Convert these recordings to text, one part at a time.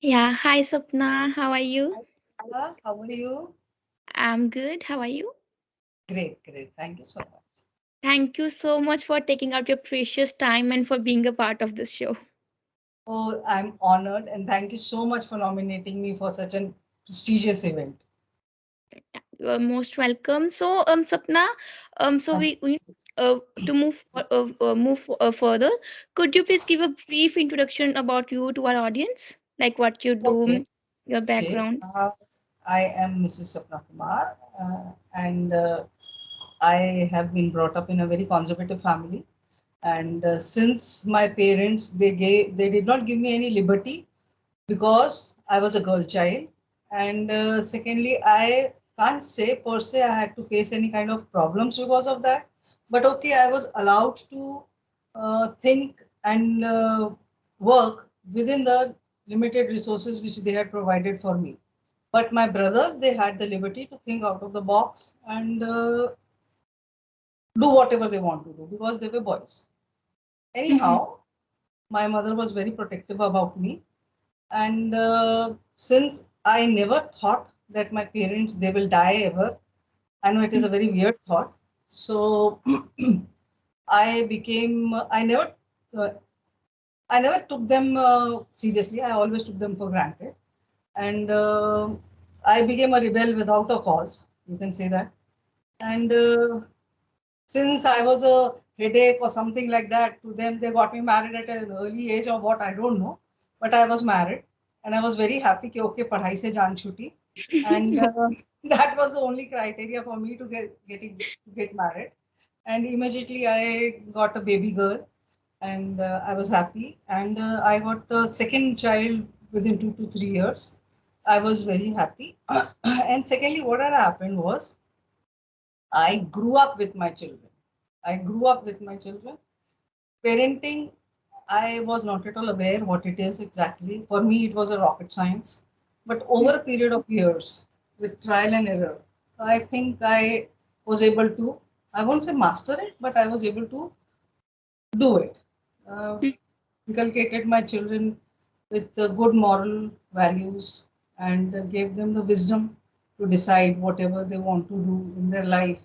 Yeah, hi Sapna, how are you? Hi, Priya. How are you? I'm good. How are you? Great, great. Thank you so much. Thank you so much for taking out your precious time and for being a part of this show. Oh, I'm honored and thank you so much for nominating me for such a prestigious event. You are most welcome. So, Sapna, so we to move further. Could you please give a brief introduction about you to our audience, like what you Okay, do, your okay. background? I am Mrs. Sapna Kumar, and I have been brought up in a very conservative family. And since my parents they did not give me any liberty because I was a girl child. And secondly, I can't say per se I had to face any kind of problems because of that. But okay, I was allowed to think and work within the limited resources which they had provided for me. But my brothers, they had the liberty to think out of the box and do whatever they want to do because they were boys. Mm-hmm. Anyhow, my mother was very protective about me. And since I never thought that my parents they will die ever, I know it is a very weird thought. So uh, I never took them seriously. I always took them for granted, and I became a rebel without a cause. You can say that. And since I was a headache or something like that to them, they got me married at an early age of what I don't know, but I was married and I was very happy कि okay पढ़ाई से जान छूटी and that was the only criteria for me to get married and immediately I got a baby girl and I was happy and I got a second child within 2 to 3 years. I was very happy and secondly what had happened was I grew up with my children. I grew up with my children. Parenting, I was not at all aware what it is exactly. For me, it was a rocket science. But over a period of years, with trial and error, I think I was able to, I won't say master it, but I was able to do it. Uh, Inculcated my children with the good moral values and gave them the wisdom to decide whatever they want to do in their life.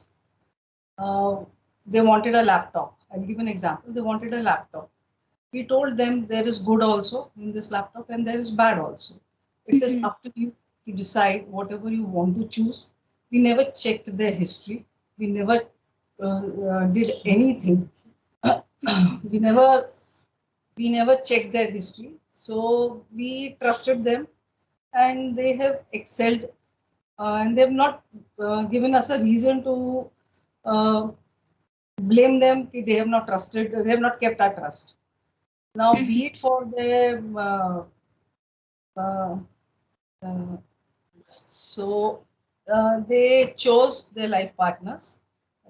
uh, they wanted a laptop. I'll give an example. They wanted a laptop. We told them there is good also in this laptop and there is bad also. It is Mhm. up to you to decide whatever you want to choose. We never checked their history. We never did anything. we never we never checked their history. So we trusted them and they have excelled and they have not given us a reason to uh, blame them कि they have not trusted, they have not kept our trust. Now, Mhm. be it for their uh, uh, so they chose their life partners.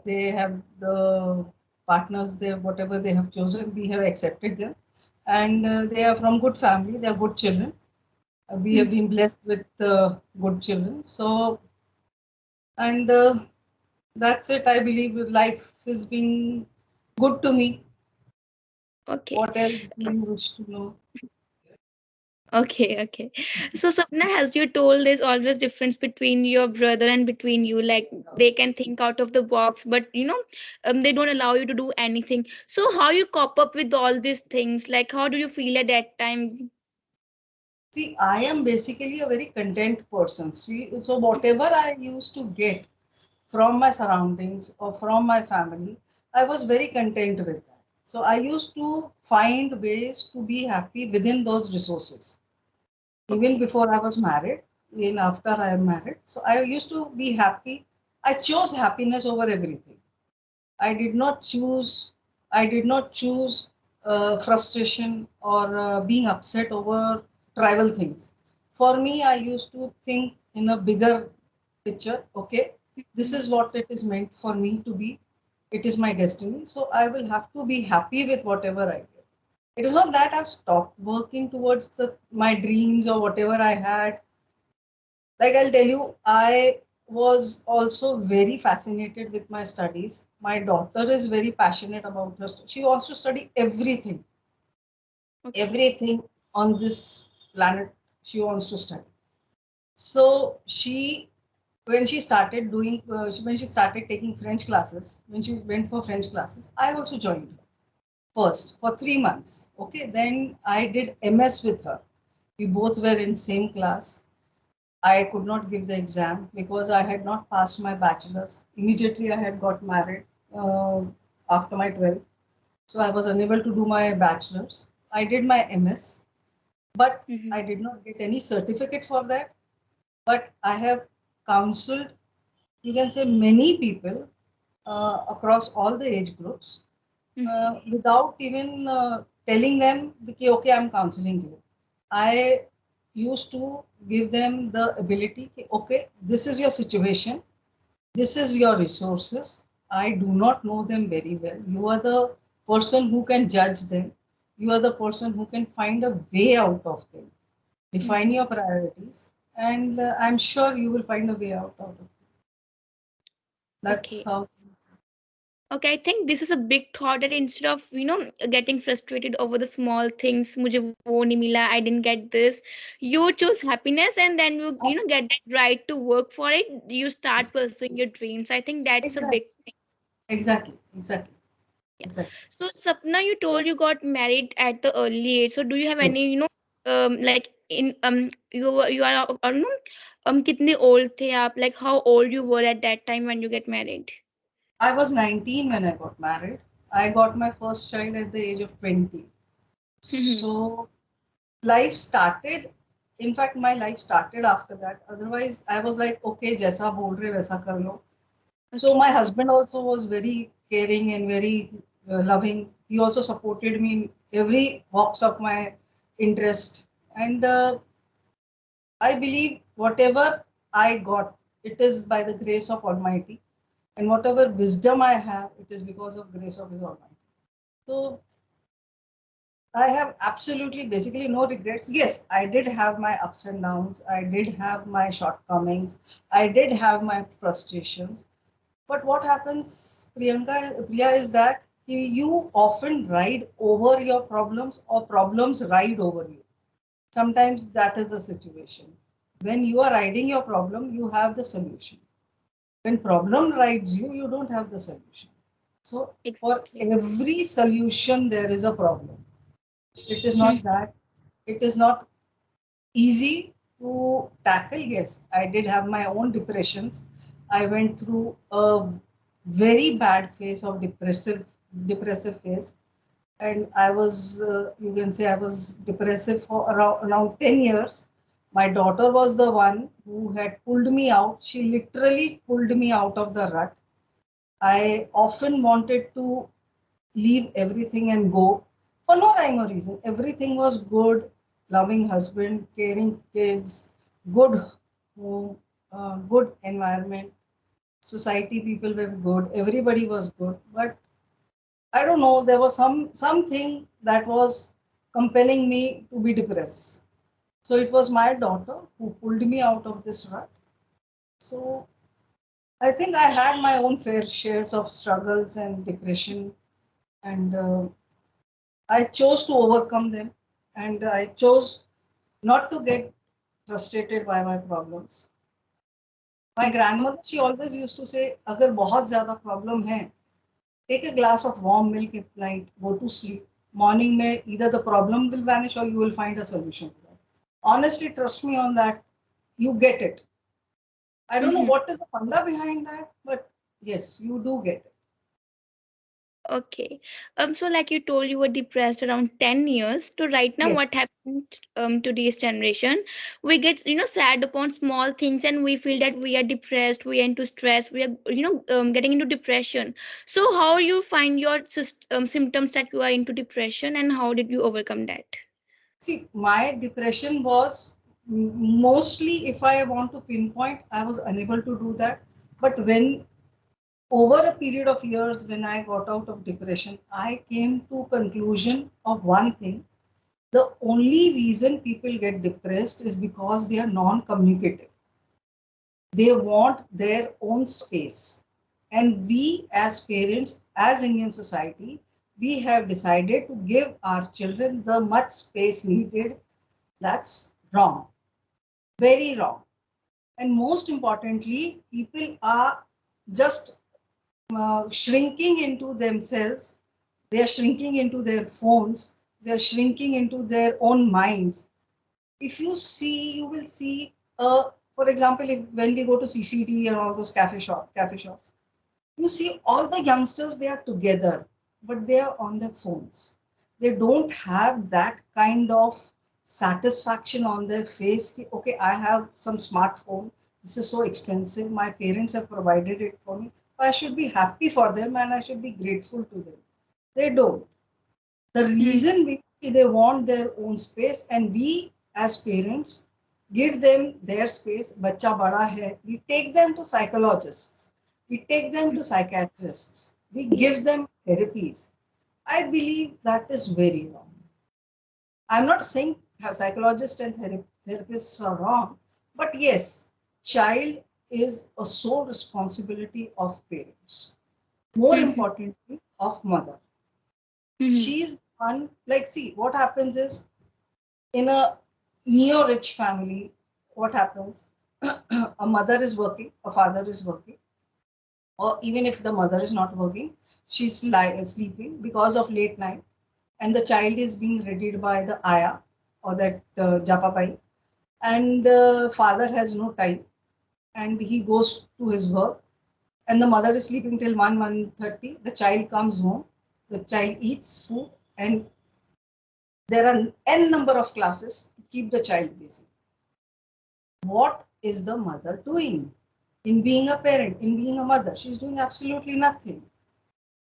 They have the partners. They whatever they have chosen, we have accepted them, and they are from good family. They are good children. We have been blessed with good children. So and that's it. I believe life is being good to me. Okay. What else do you wish to know? Okay. So Sapna, as you told, there's always difference between your brother and between you. Like they can think out of the box, but they don't allow you to do anything. So how you cope up with all these things? Like how do you feel at that time? See, I am basically a very content person. See, so whatever I used to get from my surroundings or from my family, I was very content with that. So I used to find ways to be happy within those resources. Even Okay. before I was married, even after I am married. So I used to be happy. I chose happiness over everything. I did not choose. I did not choose frustration or being upset over trivial things. For me, I used to think in a bigger picture. Okay, this is what it is meant for me to be. It is my destiny. So I will have to be happy with whatever I get. It is not that I've stopped working towards my dreams or whatever I had. Like I'll tell you, I was also very fascinated with my studies. My daughter is very passionate about her. She wants to study everything, Okay. everything on this planet. She wants to study. So when she started when she started taking French classes, when she went for French classes, I also joined her first for 3 months. Okay, then I did MS with her. We both were in same class. I could not give the exam because I had not passed my bachelor's. Immediately, I had got married after my 12th. So I was unable to do my bachelor's. I did my MS, but Mm-hmm. I did not get any certificate for that. But I have counseled, you can say, many people across all the age groups without even telling them, okay, I'm counseling you. I used to give them the ability, okay, this is your situation, this is your resources. I do not know them very well. You are the person who can judge them. You are the person who can find a way out of them. Define Mm-hmm. your priorities, and I'm sure you will find a way out of it. That's Okay. how. Okay, I think this is a big thought that instead of getting frustrated over the small things, मुझे वो नहीं मिला, I didn't get this, you choose happiness and then you get that right to work for it. You start pursuing your dreams. I think that's a Exactly, big thing. exactly, exactly, Yeah. exactly. So Sapna, you told you got married at the early age. So do you have any Yes. like in you are कितने old थे आप? Like how old you were at that time when you get married? I was 19 when I got married. I got my first child at the age of 20. So life started, in fact, my life started after that. Otherwise, I was like, okay, jaisa bol rahe, waisa kar lo. So my Okay. husband also was very caring and very loving. He also supported me in every walks of my interest. And I believe whatever I got, it is by the grace of Almighty. And whatever wisdom I have, it is because of grace of His Almighty. So I have absolutely basically no regrets. Yes, I did have my ups and downs. I did have my shortcomings. I did have my frustrations. But what happens, Priya, is that you often ride over your problems or problems ride over you. Sometimes that is the situation. When you are riding your problem, you have the solution. When problem rides you, you don't have the solution. So for Exactly. every solution, there is a problem. It is Hmm. not that. It is not easy to tackle. Yes, I did have my own depressions. I went through a very bad phase of depressive phase, and I was you can say I was depressive for around 10 years. My daughter was the one who had pulled me out. She literally pulled me out of the rut. I often wanted to leave everything and go for no rhyme or reason. Everything was good, loving husband, caring kids, good home, good environment, society people were good, everybody was good. But I don't know, there was something that was compelling me to be depressed. So it was my daughter who pulled me out of this rut. So I think I had my own fair shares of struggles and depression, and I chose to overcome them, and I chose not to get frustrated by my problems. My grandmother, she always used to say, अगर बहुत ज़्यादा problem है, take a glass of warm milk at night, go to sleep. Morning में either the problem will vanish or you will find a solution to that. Honestly, trust me on that. You get it. I don't know Hmm. what is the funda behind that, but yes, you do get it. Okay. So like you told, you were depressed around 10 years. So right now, Yes. what happened to this generation? We get, sad upon small things and we feel that we are depressed, we are into stress, we are, getting into depression. So how you find your symptoms that you are into depression and how did you overcome that? See, my depression was mostly, if I want to pinpoint, I was unable to do that. But when over a period of years, when I got out of depression, I came to conclusion of one thing. The only reason people get depressed is because they are non-communicative. They want their own space. And we as parents, as Indian society, we have decided to give our children the much space needed. That's wrong. Very wrong. And most importantly, people are just shrinking into themselves. They are shrinking into their phones. They are shrinking into their own minds. If you see, you will see, for example, if when we go to CCD and all those cafe shops, you see all the youngsters, they are together, but they are on their phones. They don't have that kind of satisfaction on their face. Okay, I have some smartphone. This is so expensive. My parents have provided it for me. I should be happy for them and I should be grateful to them. They don't. The Hmm. reason they want their own space, and we as parents give them their space. Bacha bada hai. We take them to psychologists. We take them to psychiatrists. We give Yes. them therapies. I believe that is very wrong. I'm not saying psychologists and therapists are wrong, but yes, child is a sole responsibility of parents. More Hmm. importantly, of mother. Hmm. She's one, like, see, what happens is in a neo rich family, what happens? A mother is working, a father is working, or even if the mother is not working, she's sleeping because of late night, and the child is being readied by the ayah or that japapai, and the father has no time and he goes to his work, and the mother is sleeping till 1:30. The child comes home, the child eats food, and there are n number of classes to keep the child busy. What is the mother doing in being a parent, in being a mother? She's doing absolutely nothing.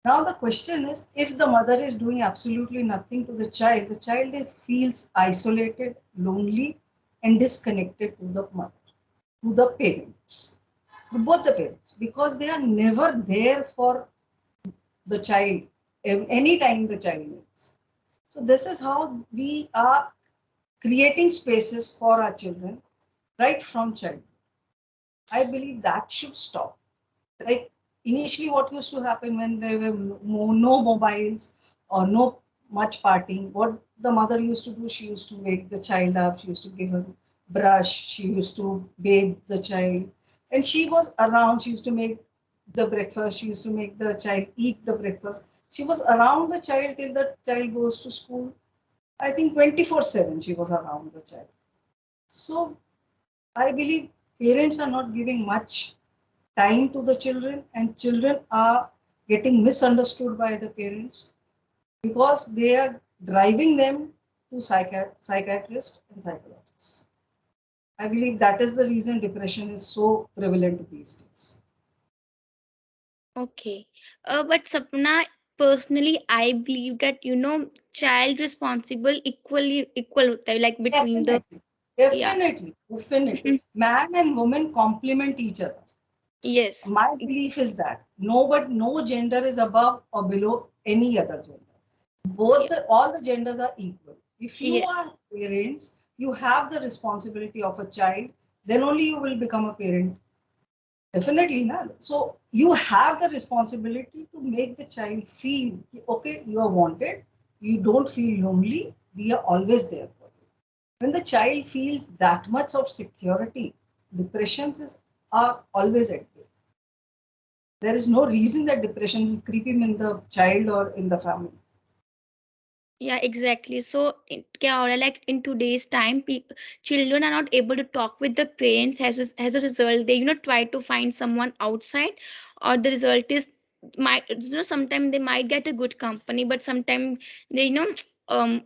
Now the question is, if the mother is doing absolutely nothing to the child feels isolated, lonely, and disconnected to the mother, to the parents, to both the parents, because they are never there for the child anytime the child needs. So this is how we are creating spaces for our children right from childhood. I believe that should stop. Like initially, what used to happen when there were no mobiles or no much partying, what the mother used to do, she used to wake the child up, she used to give her brush, she used to bathe the child, and she was around, she used to make the breakfast, she used to make the child eat the breakfast. She was around the child till the child goes to school. I think 24/7 she was around the child. So I believe parents are not giving much time to the children, and children are getting misunderstood by the parents because they are driving them to psychiatrists and psychologists. I believe that is the reason depression is so prevalent these days. Okay. But Sapna, personally, I believe that, child responsible equal, like between the, Definitely, yeah. definitely. Man and woman complement each other. Yes. My belief is that no gender is above or below any other gender. Yeah. All the genders are equal. If you Yeah. are parents, you have the responsibility of a child, then only you will become a parent. Definitely, na. So you have the responsibility to make the child feel okay, you are wanted, you don't feel lonely, we are always there for you. When the child feels that much of security, are always at bay. There is no reason that depression will creep in the child or in the family. Yeah, exactly. So, क्या हो रहा है, like in today's time, children are not able to talk with the parents. As a result, they try to find someone outside, or the result is might sometimes they might get a good company, but sometimes they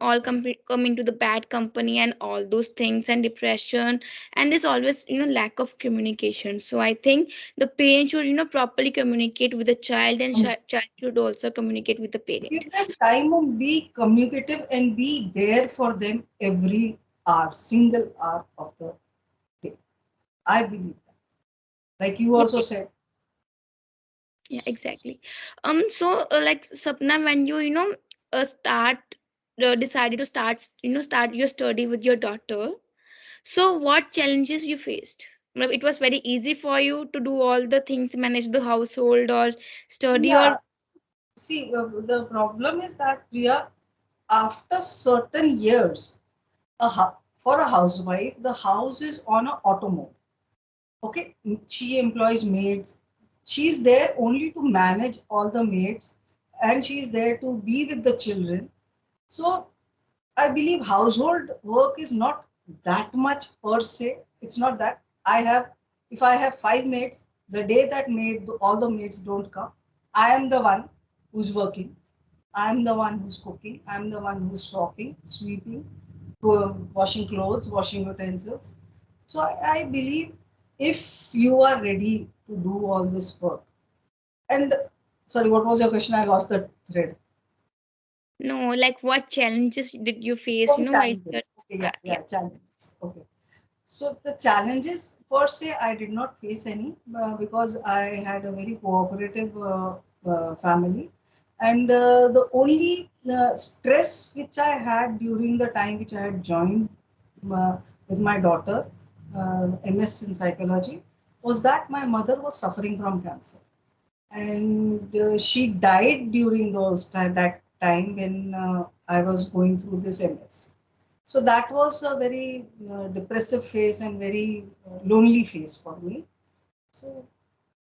all come into the bad company and all those things and depression, and there's always lack of communication. So I think the parent should properly communicate with the child, and child should also communicate with the parent. Give them time and be communicative and be there for them every hour, single hour of the day. I believe that. Like you Yeah, also said, yeah, exactly. So like Sapna, when start decided to start your study with your daughter, so what challenges you faced? It was very easy for you to do all the things, manage the household or study, or yeah, see, the problem is that Priya, after certain years, for a housewife, the house is on an auto mode. Okay, she employs maids. She's there only to manage all the maids, and she's there to be with the children. So I believe household work is not that much per se. It's not that I have, if I have five maids, the day that all the maids don't come, I am the one who's working. I am the one who's cooking. I am the one who's swapping, sweeping, washing clothes, washing utensils. So I believe if you are ready to do all this work, and sorry, what was your question? I lost the thread. No, like what challenges did you face, Okay, while challenges. studying? Okay, yeah, Yeah. yeah, challenges. Okay. So the challenges per se, I did not face any because I had a very cooperative family, and the only stress which I had during the time which I had joined uh, with my daughter, MS in psychology, was that my mother was suffering from cancer, and she died during that time when I was going through this MS. So that was a very depressive phase and very lonely phase for me. So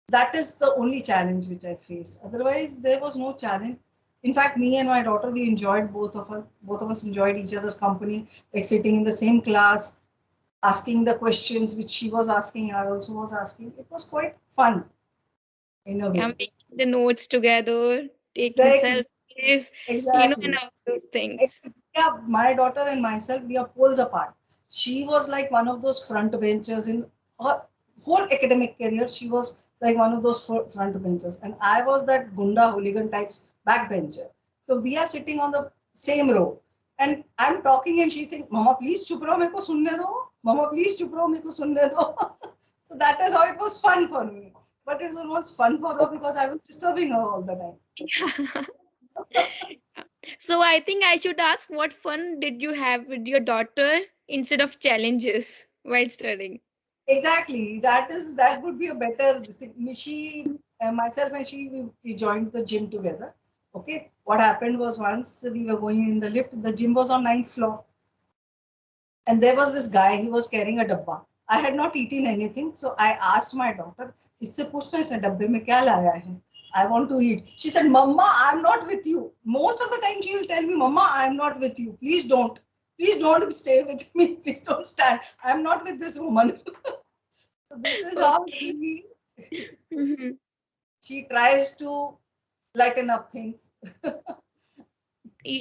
that is the only challenge which I faced. Otherwise, there was no challenge. In fact, me and my daughter, we enjoyed both of us. Both of us enjoyed each other's company, like sitting in the same class, asking the questions which she was asking, I also was asking. It was quite fun in a Yeah, way. making the notes together, taking Exactly. selfies, and Exactly. all those things. Yeah, my daughter and myself, we are poles apart. She was like one of those front benchers in her whole academic career. She was like one of those front benchers, and I was that gunda hooligan types backbencher. So we are sitting on the same row, and I'm talking, and she's saying, "Mama, please chup raho, meko sunne do. Mama, please chup raho, meko sunne do." So that is how it was fun for me. But it was not fun for her because I was disturbing her all the time. That's it. So I think I should ask, what fun did you have with your daughter instead of challenges while studying? Exactly. That would be a better this thing. She, myself and she, we joined the gym together. Okay. What happened was once we were going in the lift, the gym was on ninth floor, and there was this guy. He was carrying a dabba. I had not eaten anything, so I asked my daughter, "इससे पूछना इस डब्बे में क्या लाया है? I want to eat." She said, "Mama, I'm not with you." Most of the time, she will tell me, "Mama, I'm not with you. Please don't. Please don't stay with me. Please don't stand. I'm not with this woman." So this is how Okay. Mhm. she tries to lighten up things.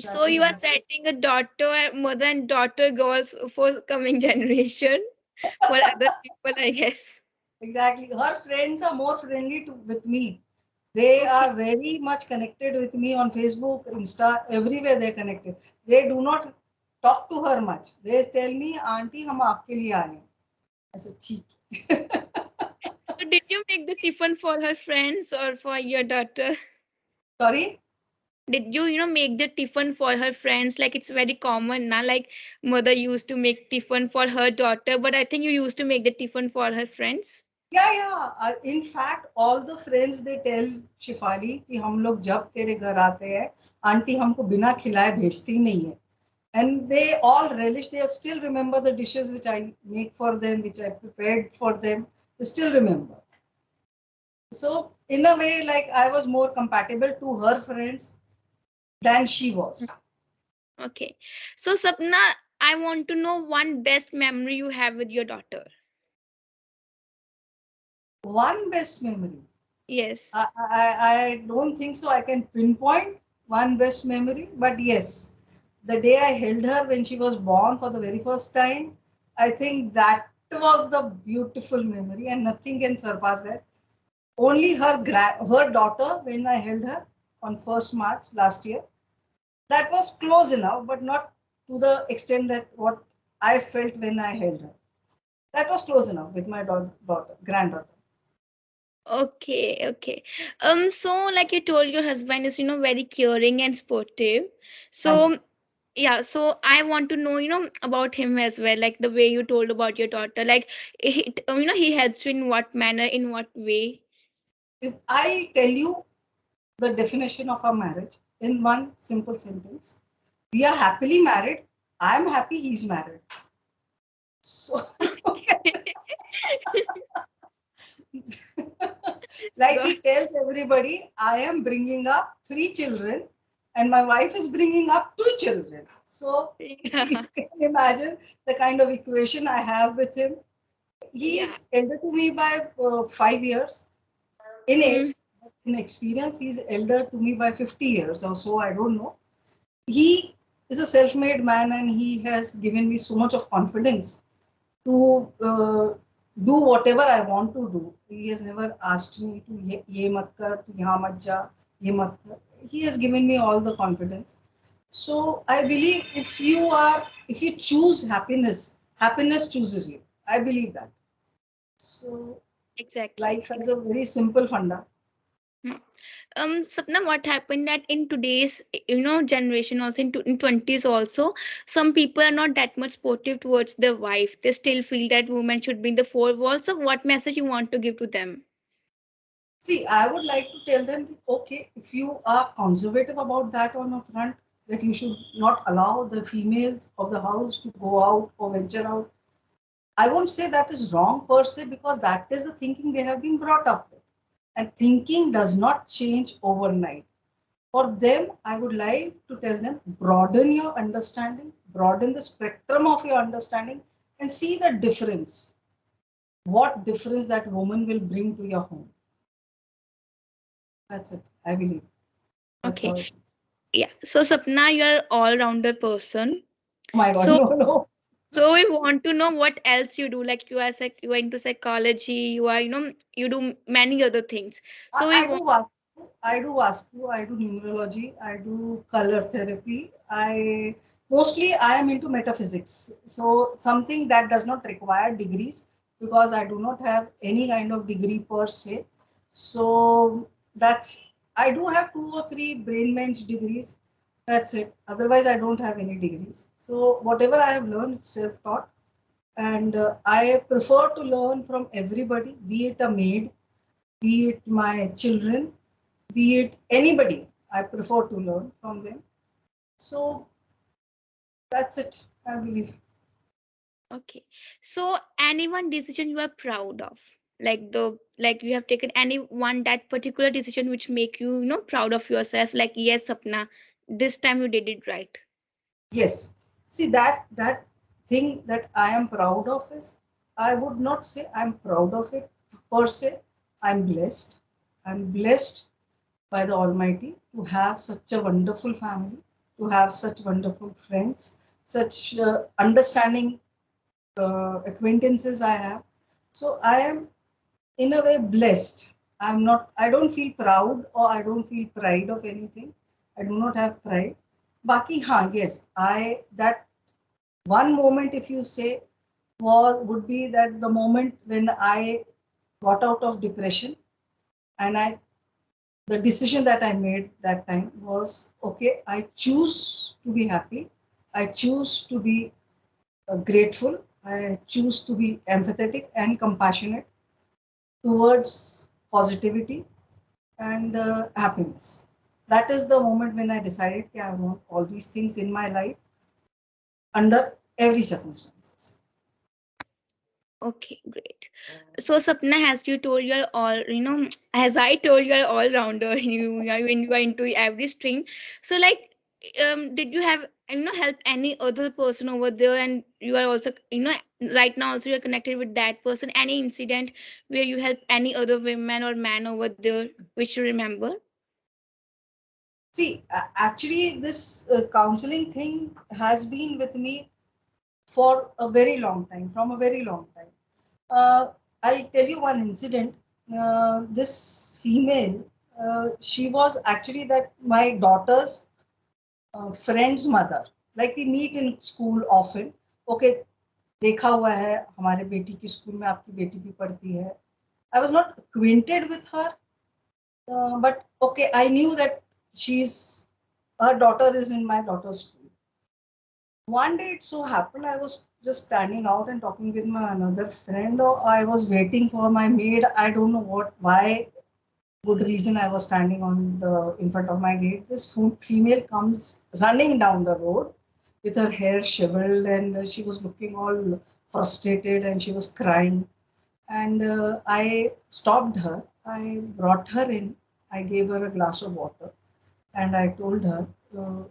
So That is you are setting a daughter, mother and daughter goals for coming generation for other people, I guess. exactly. Her friends are more friendly with me. They Okay. are very much connected with me on Facebook, Insta, everywhere they're connected. They do not talk to her much. They tell me, "Auntie, हम आपके लिए आए हैं." I said, "ठीक." So did you make the tiffin for her friends or for your daughter? Sorry. Did you, make the tiffin for her friends? Like it's very common now. Like mother used to make tiffin for her daughter, but I think you used to make the tiffin for her friends. Yeah, yeah. In fact, all the friends they tell Shifali कि हम लोग जब तेरे घर आते हैं, aunty हमको बिना खिलाए भेजती नहीं है. And they all relish. They still remember the dishes which I make for them, which I prepared for them. They still remember. So in a way, like I was more compatible to her friends than she was. Okay. So Sapna, I want to know one best memory you have with your daughter. One best memory. Yes. I don't think so. I can pinpoint one best memory, but yes, the day I held her when she was born for the very first time, I think that was the beautiful memory, and nothing can surpass that. Only her daughter, when I held her on 1st March last year, that was close enough, but not to the extent that what I felt when I held her. That was close enough with my daughter, granddaughter. Okay, okay. So like you told, your husband is, very caring and sportive. Hanji. So yeah, so I want to know, about him as well, like the way you told about your daughter. Like he helps you in what manner, in what way? If I tell you the definition of our marriage in one simple sentence, we are happily married. I am happy he's married. So, like God. he tells everybody, I am bringing up 3 children and my wife is bringing up 2 children. So you Yeah. can imagine the kind of equation I have with him. He Yeah. is elder to me by 5 years in Mm, age. In experience, he is elder to me by 50 years or so. I don't know. He is a self-made man and he has given me so much of confidence to do whatever I want to do. He has never asked me to ye mat kar, to yahan mat ja, ye mat kar. He has given me all the confidence. So I believe if you choose happiness, happiness chooses you. I believe that. So exactly. life has a very simple funda. Hmm. Sapna, what happened that in today's, generation, also in 20s also, some people are not that much supportive towards their wife. They still feel that women should be in the four walls. So what message you want to give to them? See, I would like to tell them, okay, if you are conservative about that on a front, that you should not allow the females of the house to go out or venture out. I won't say that is wrong per se because that is the thinking they have been brought up with. And thinking does not change overnight. For them, I would like to tell them broaden your understanding, broaden the spectrum of your understanding, and see the difference. What difference that woman will bring to your home. That's it, I believe. That's Okay. how it is. Yeah. So Sapna, you are all-rounder person. Oh my God, So no, no. so we want to know what else you do. Like you are into psychology, you are, you do many other things. I, So we I do want. Vastu, I do Vastu, I do numerology, I do color therapy. I am into metaphysics. So something that does not require degrees because I do not have any kind of degree per se. So that's I do have 2 or 3 brain bench degrees. That's it. Otherwise, I don't have any degrees. So whatever I have learned, it's self-taught, and I prefer to learn from everybody, be it a maid, be it my children, be it anybody. I prefer to learn from them. So that's it, I believe. Okay. So any one decision you are proud of, like you have taken any one that particular decision which make you, proud of yourself. Like yes, Sapna, this time you did it right. Yes. See that thing that I am proud of is I would not say I'm proud of it per se. I'm blessed. I'm blessed by the Almighty to have such a wonderful family, to have such wonderful friends, such understanding acquaintances I have. So I am in a way blessed. I don't feel proud or I don't feel pride of anything. I do not have pride. Baki, हाँ, yes, that one moment if you say would be that the moment when I got out of depression and the decision that I made that time was okay, I choose to be happy. I choose to be grateful. I choose to be empathetic and compassionate towards positivity and happiness. That is the moment when I decided that I want all these things in my life under every circumstances. Okay, great. So Sapna, as you told, you're all, as I told, you're all rounder. You are into every string. So like, did you have, help any other person over there, and you are also, right now also you're connected with that person. Any incident where you help any other women or man over there, which you remember? See, actually, this counseling thing has been with me for a very long time, from a very long time. I'll tell you one incident. This female, she was actually that my daughter's friend's mother. Like we meet in school often. Okay, देखा हुआ है हमारे बेटी की school में आपकी बेटी भी पढ़ती है. I was not acquainted with her, but okay, I knew that her daughter is in my daughter's school. One day it so happened I was just standing out and talking with my another friend, or I was waiting for my maid. I don't know why good reason I was standing in front of my gate. This female comes running down the road with her hair shiveled and she was looking all frustrated and she was crying. And I stopped her. I brought her in. I gave her a glass of water and I told her,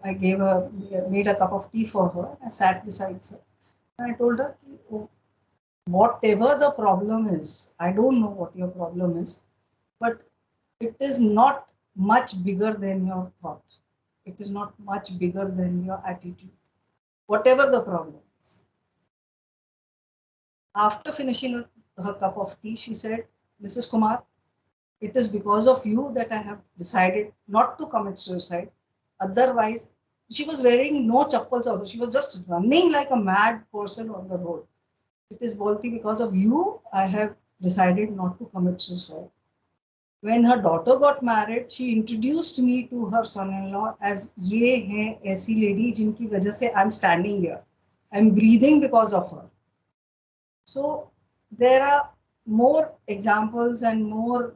I gave her, made a cup of tea for her. I sat beside her and I told her, "Oh, whatever the problem is, I don't know what your problem is, but it is not much bigger than your thought. It is not much bigger than your attitude. Whatever the problem is." After finishing her cup of tea, she said, "Mrs. Kumar, it is because of you that I have decided not to commit suicide. Otherwise," she was wearing no chappals also. She was just running like a mad person on the road. "It is Bolti because of you I have decided not to commit suicide." When her daughter got married, she introduced me to her son-in-law as "ये हैं ऐसी lady जिनकी वजह से I'm standing here. I'm breathing because of her." So there are more examples and more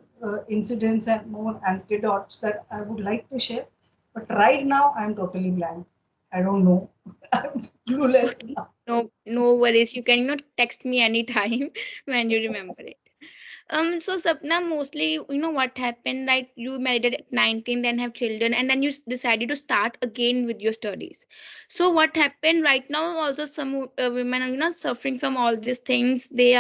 incidents and more anecdotes that I would like to share. But right now, I'm totally blank. I don't know. I'm clueless now. No, no worries. You can, text me anytime when you remember it. So Sapna, mostly, what happened, like you married at 19, then have children, and then you decided to start again with your studies. So what happened right now? Also, some women are, suffering from all these things. They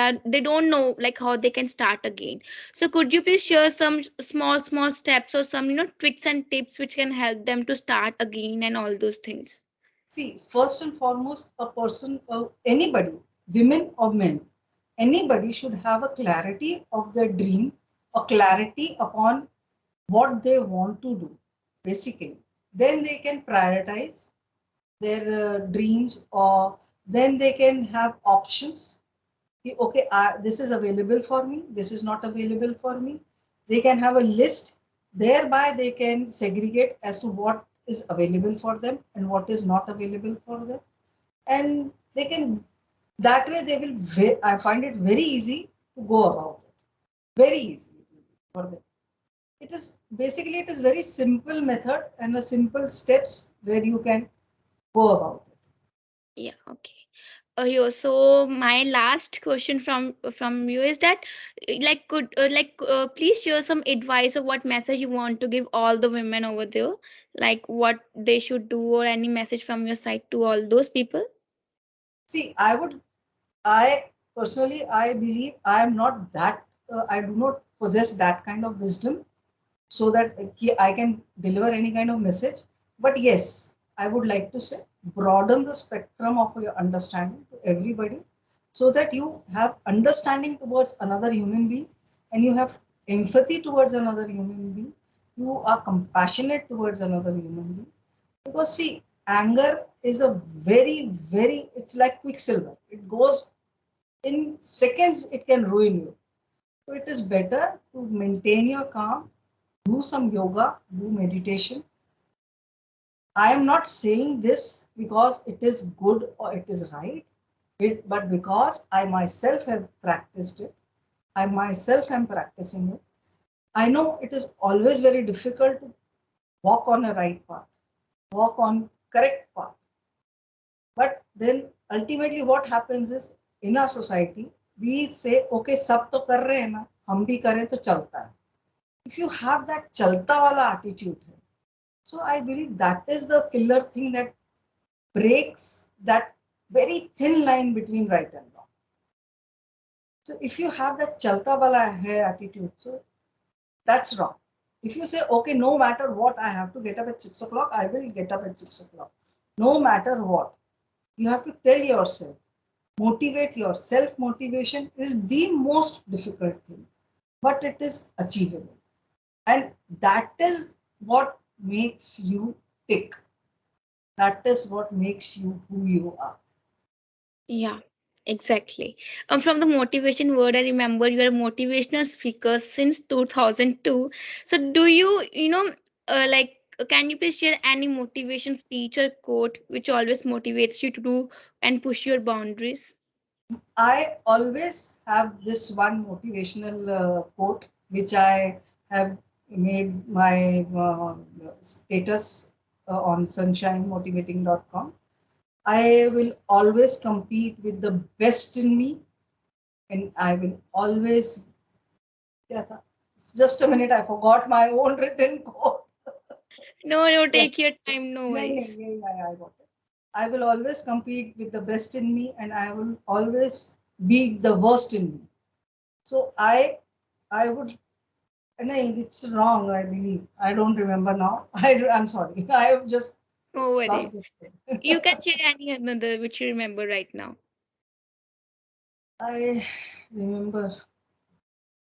don't know like how they can start again. So could you please share some small steps or some, tricks and tips which can help them to start again and all those things? See, first and foremost, a person, anybody, women or men, anybody should have a clarity of their dream, a clarity upon what they want to do, basically. Then they can prioritize their dreams, or then they can have options. Okay, this is available for me, this is not available for me. They can have a list, thereby they can segregate as to what is available for them and what is not available for them. And they can, that way they will, I find it very easy to go about it, very easy for them. It is basically, it is very simple method and a simple steps where you can go about it. Yeah, okay. Yeah, so my last question from you is that please share some advice or what message you want to give all the women over there, like what they should do or any message from your side to all those people. See, I personally, I believe I am not that, I do not possess that kind of wisdom so that I can deliver any kind of message. But yes, I would like to say, broaden the spectrum of your understanding to everybody so that you have understanding towards another human being and you have empathy towards another human being. You are compassionate towards another human being. Because see, anger is a very, it's like quicksilver. It goes in seconds, it can ruin you. So it is better to maintain your calm, do some yoga, do meditation. I am not saying this because it is good or it is right, but because I myself have practiced it. I myself am practicing it. I know it is always very difficult to walk on a right path, walk on correct path. But then ultimately what happens is, in our society, we say, okay, सब तो कर रहे हैं ना, हम भी करें तो चलता है. If you have that chalta wala attitude, so I believe that is the killer thing that breaks that very thin line between right and wrong. So if you have that chalta wala hai attitude, so that's wrong. If you say, okay, no matter what, I have to get up at 6 o'clock, I will get up at 6 o'clock. No matter what, you have to tell yourself, motivate yourself. Motivation is the most difficult thing, but it is achievable. And that is what makes you tick. That is what makes you who you are. Yeah, exactly. From the motivation word, I remember you are a motivational speaker since 2002. So, do you, can you please share any motivation speech or quote which always motivates you to do and push your boundaries? I always have this one motivational quote which I have made my status on sunshinemotivating.com. I will always compete with the best in me, and I will always. Yeah, just a minute, I forgot my own written quote. No, no, Yes, take your time, no yeah, yeah, worries. yeah, yeah, I got it. I will always compete with the best in me, and I will always beat the worst in me. So I would. No, it's wrong. I believe. I don't remember now. I'm sorry. I have just No lost worries. it. You can share any another which you remember right now. I remember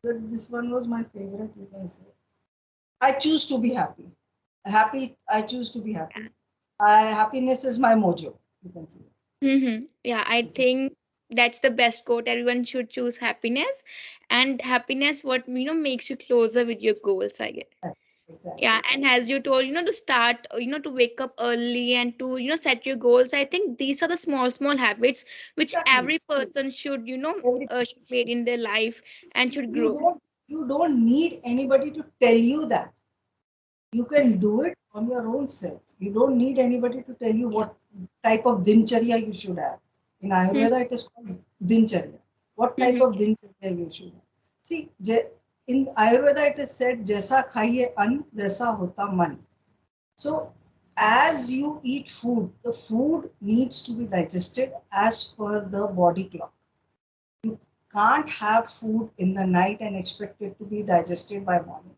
that this one was my favorite. You can say. I choose to be happy. Happy. I choose to be happy. Happiness is my mojo. You can say. Mm-hmm. Yeah, I think that's the best quote. Everyone should choose happiness, and happiness, what makes you closer with your goals. I guess. Exactly. Yeah, and as you told, to start, to wake up early and to, set your goals. I think these are the small, small habits which Exactly. every person should, Every should made in their life and should you grow. don't need anybody to tell you that. You can do it on your own self. You don't need anybody to tell you Yeah. what type of dincharya you should have. In Ayurveda, it is called dincharya. What type of Mm-hmm. dincharya you should have. See, in Ayurveda, it is said, "Jaisa khaiye an, वैसा hota man." So, as you eat food, the food needs to be digested as per the body clock. You can't have food in the night and expect it to be digested by morning.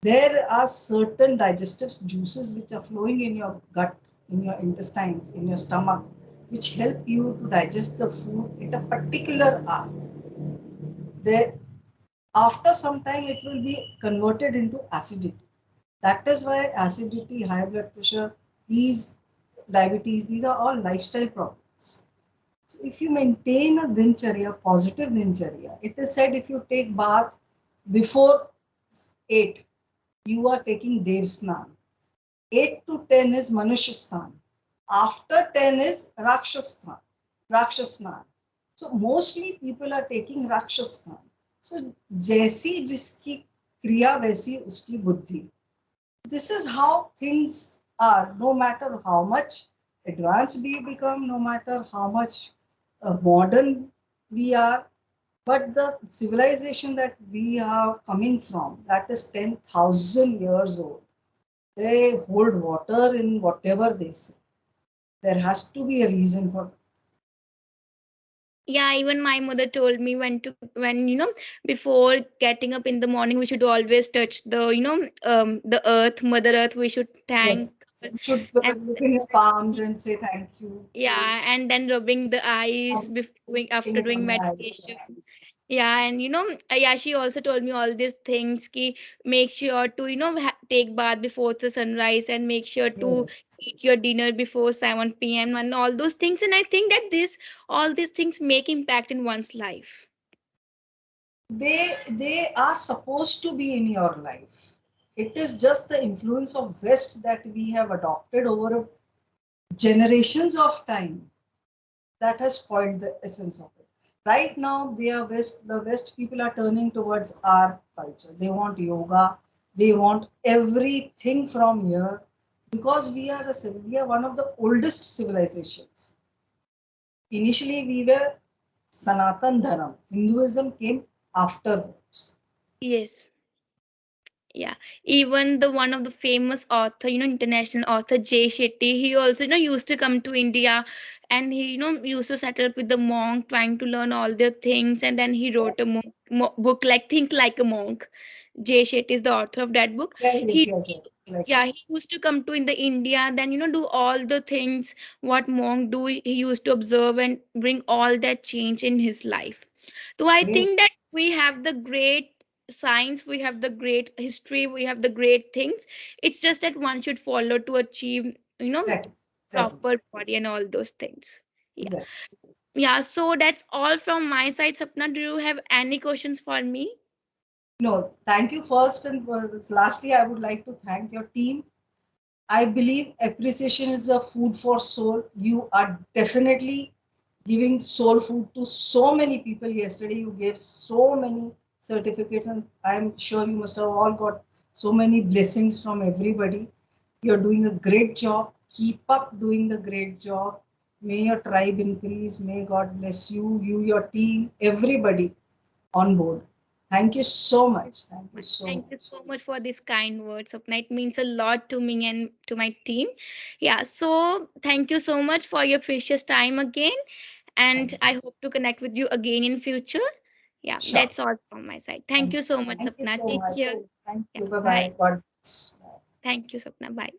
There are certain digestive juices which are flowing in your gut, in your intestines, in your stomach, which help you to digest the food at a particular hour. There, after some time, it will be converted into acidity. That is why acidity, high blood pressure, these diabetes, these are all lifestyle problems. So if you maintain a dincharya, positive dincharya, it is said if you take bath before 8, you are taking Dev Snan. 8 to 10 is Manushya After 10 is Rakshastan. Rakshasnan. So mostly people are taking Rakshastan. So जैसी जिसकी क्रिया वैसी उसकी बुद्धि. This is how things are. No matter how much advanced we become, no matter how much modern we are, but the civilization that we are coming from, that is 10,000 years old. They hold water in whatever they say. There has to be a reason for. Yeah, even my mother told me when before getting up in the morning we should always touch the earth, Mother Earth. We should thank Yes, her. you should And look in your palms and say thank you. yeah, and then rubbing the eyes before after Putting it doing on your eyes. meditation. Yeah, and yeah, she also told me all these things. Ki make sure to take bath before the sunrise and make sure to Yes. eat your dinner before 7 p.m. and all those things. And I think that this all these things make impact in one's life. They are supposed to be in your life. It is just the influence of West that we have adopted over generations of time that has spoiled the essence of it. Right now, the West people are turning towards our culture. They want yoga. They want everything from here because we are one of the oldest civilizations. Initially, we were Sanatan Dharam. Hinduism came afterwards. Yes. Yeah, even the one of the famous author, international author Shetty, he also, used to come to India, and he, used to settle up with the monk, trying to learn all their things, and then he wrote a book like Think Like a Monk. Shetty is the author of that book. Yes, yes, He, yes, yes. Like yeah, he used to come to in the India, then do all the things what monk do. He used to observe and bring all that change in his life. So I great. think that we have the great science, we have the great history, we have the great things. It's just that one should follow to achieve, Exactly. Exactly. proper body and all those things. Yeah. Yes. Yeah. So that's all from my side. Sapna, do you have any questions for me? No, thank you first and lastly, I would like to thank your team. I believe appreciation is a food for soul. You are definitely giving soul food to so many people. Yesterday, you gave so many certificates, and I'm sure you must have all got so many blessings from everybody. You're doing a great job. Keep up doing the great job. May your tribe increase. May God bless you, your team, everybody on board. Thank you so much. Thank you so Thank you much. so much for this kind words, Sapna. It means a lot to me and to my team. Yeah, so thank you so much for your precious time again, and Thank I you. hope to connect with you again in future. Yeah, Sure. that's all from my side. Thank you so much, Thank you Sapna. so Take much. care. Thank Yeah, you. Bye bye. bye. God bless. Thank you, Sapna. Bye.